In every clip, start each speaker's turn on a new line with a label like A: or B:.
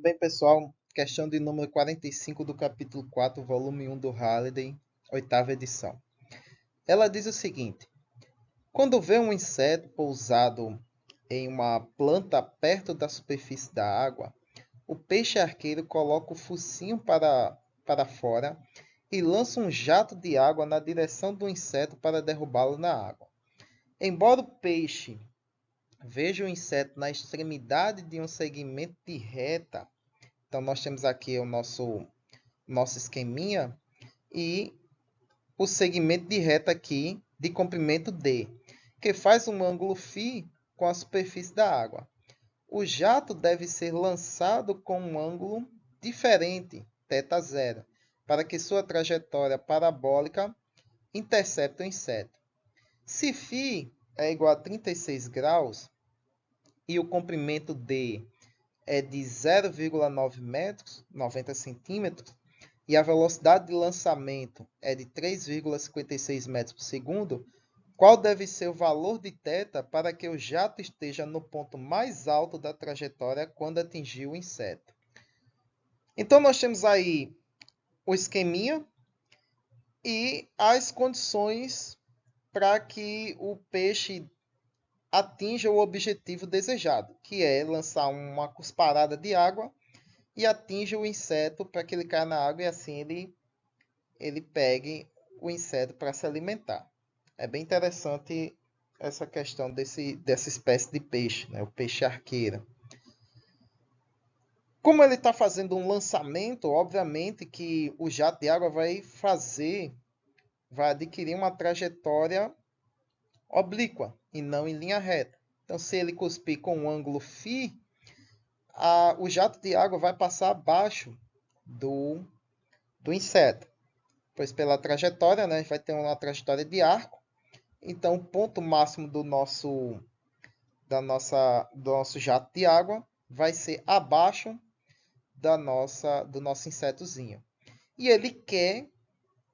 A: bem, pessoal? Questão de número 45 do capítulo 4, volume 1 do Halliday, oitava edição. Ela diz o seguinte: quando vê um inseto pousado em uma planta perto da superfície da água, o peixe arqueiro coloca o focinho para fora e lança um jato de água na direção do inseto para derrubá-lo na água. Embora o peixe veja o inseto na extremidade de um segmento de reta, então nós temos aqui o nosso esqueminha e o segmento de reta aqui de comprimento D, que faz um ângulo φ com a superfície da água. O jato deve ser lançado com um ângulo diferente, θ0, para que sua trajetória parabólica intercepte o inseto. Se φ é igual a 36 graus e o comprimento D é de 0,9 metros, 90 centímetros, e a velocidade de lançamento é de 3,56 metros por segundo, qual deve ser o valor de θ para que o jato esteja no ponto mais alto da trajetória quando atingir o inseto? Então, nós temos aí o esqueminha e as condições para que o peixe atinja o objetivo desejado, que é lançar uma cusparada de água e atinja o inseto para que ele caia na água e assim ele pegue o inseto para se alimentar. É bem interessante essa questão dessa espécie de peixe, né? O peixe arqueiro. Como ele está fazendo um lançamento, obviamente que o jato de água vai adquirir uma trajetória oblíqua e não em linha reta. Então, se ele cuspir com um ângulo φ, o jato de água vai passar abaixo do inseto, pois pela trajetória, né, vai ter uma trajetória de arco. Então, o ponto máximo do nosso jato de água vai ser abaixo do nosso insetozinho. E ele quer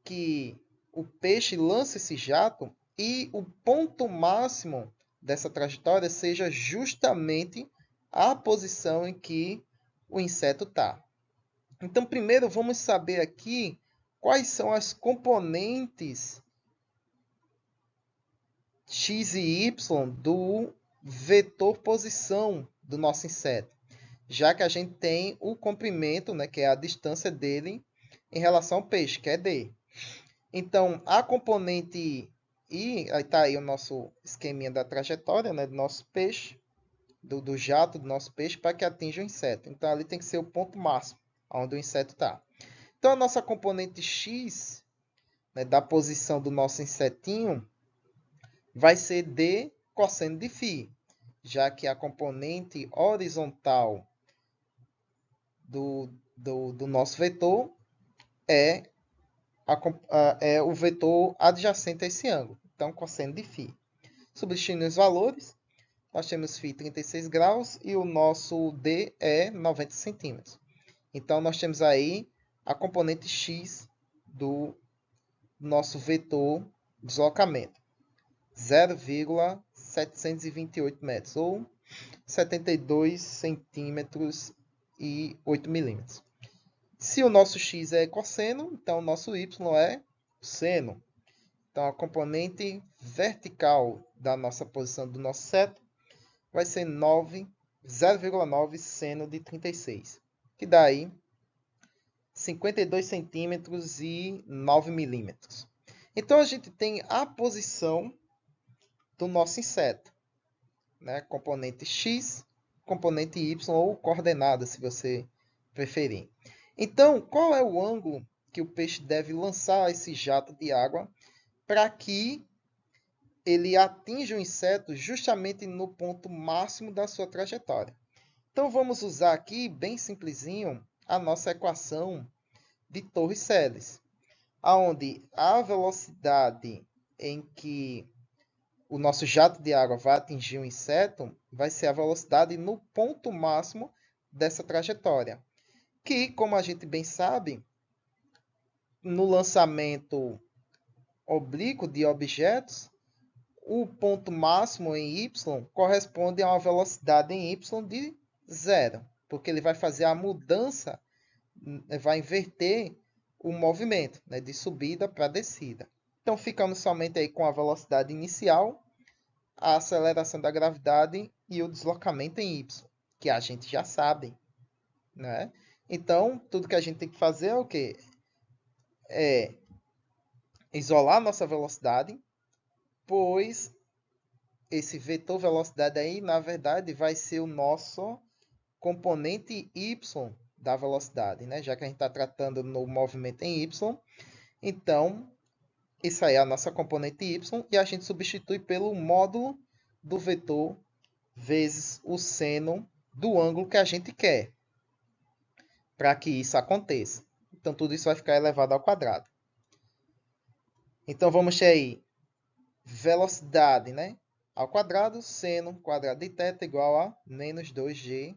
A: que o peixe lance esse jato e o ponto máximo dessa trajetória seja justamente a posição em que o inseto está. Então, primeiro vamos saber aqui quais são as componentes x e y do vetor posição do nosso inseto, já que a gente tem o comprimento, né, que é a distância dele em relação ao peixe, que é d. Então, a componente I, aí está aí o nosso esqueminha da trajetória, né, do nosso peixe, do jato do nosso peixe, para que atinja o inseto. Então, ali tem que ser o ponto máximo, onde o inseto está. Então, a nossa componente x, né, da posição do nosso insetinho, vai ser d cosseno de φ, já que a componente horizontal do nosso vetor é o vetor adjacente a esse ângulo. Então, cosseno de φ. Substituindo os valores, nós temos φ 36 graus e o nosso d é 90 centímetros. Então, nós temos aí a componente x do nosso vetor deslocamento. 0,728 metros, ou 72 centímetros e 8 milímetros. Se o nosso x é cosseno, então o nosso y é seno. Então, a componente vertical da nossa posição do nosso seto vai ser 0,9 seno de 36, que dá aí 52 centímetros e 9 milímetros. Então, a gente tem a posição do nosso inseto, né? Componente x, componente y ou coordenada, se você preferir. Então, qual é o ângulo que o peixe deve lançar esse jato de água para que ele atinja o inseto justamente no ponto máximo da sua trajetória? Então, vamos usar aqui, bem simplesinho, a nossa equação de Torricelli, onde a velocidade em que o nosso jato de água vai atingir o inseto vai ser a velocidade no ponto máximo dessa trajetória, que, como a gente bem sabe, no lançamento oblíquo de objetos, o ponto máximo em y corresponde a uma velocidade em y de 0. porque ele vai fazer a mudança, vai inverter o movimento, né, de subida para descida. Então, ficamos somente aí com a velocidade inicial, a aceleração da gravidade e o deslocamento em y, que a gente já sabe, né? Então, tudo que a gente tem que fazer é o quê? É isolar a nossa velocidade, pois esse vetor velocidade aí, na verdade, vai ser o nosso componente y da velocidade, né? Já que a gente está tratando no movimento em y, então isso aí é a nossa componente y e a gente substitui pelo módulo do vetor vezes o seno do ângulo que a gente quer para que isso aconteça. Então tudo isso vai ficar elevado ao quadrado. Então vamos ter aí velocidade, né, ao quadrado, seno quadrado de θ igual a menos 2g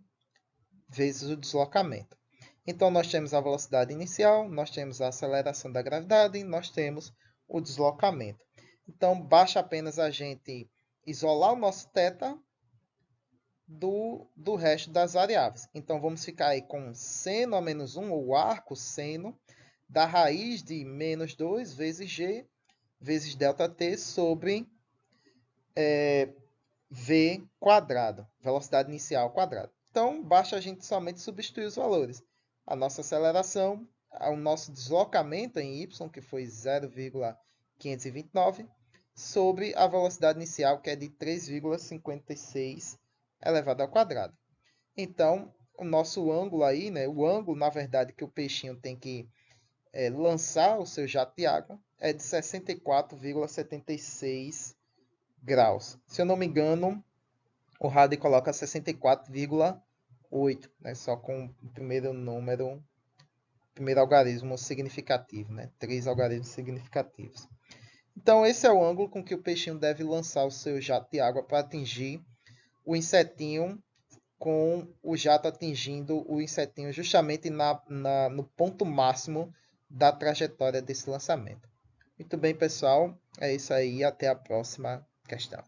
A: vezes o deslocamento. Então, nós temos a velocidade inicial, nós temos a aceleração da gravidade, nós temos o deslocamento. Então, basta apenas a gente isolar o nosso θ do resto das variáveis. Então, vamos ficar aí com seno a menos 1, ou arco seno, da raiz de menos 2 vezes g vezes ΔT sobre v quadrado, velocidade inicial ao quadrado. Então, basta a gente somente substituir os valores. A nossa aceleração, o nosso deslocamento em y, que foi 0,529, sobre a velocidade inicial, que é de 3,56 elevado ao quadrado. Então, o nosso ângulo aí, né, o ângulo, na verdade, que o peixinho tem que lançar o seu jato de água é de 64,76 graus. Se eu não me engano, o Hardy coloca 64,8, né? Só com o primeiro número, primeiro algarismo significativo, né? 3 algarismos significativos. Então, esse é o ângulo com que o peixinho deve lançar o seu jato de água para atingir o insetinho, com o jato atingindo o insetinho justamente no ponto máximo da trajetória desse lançamento. Muito bem, pessoal. É isso aí. Até a próxima questão.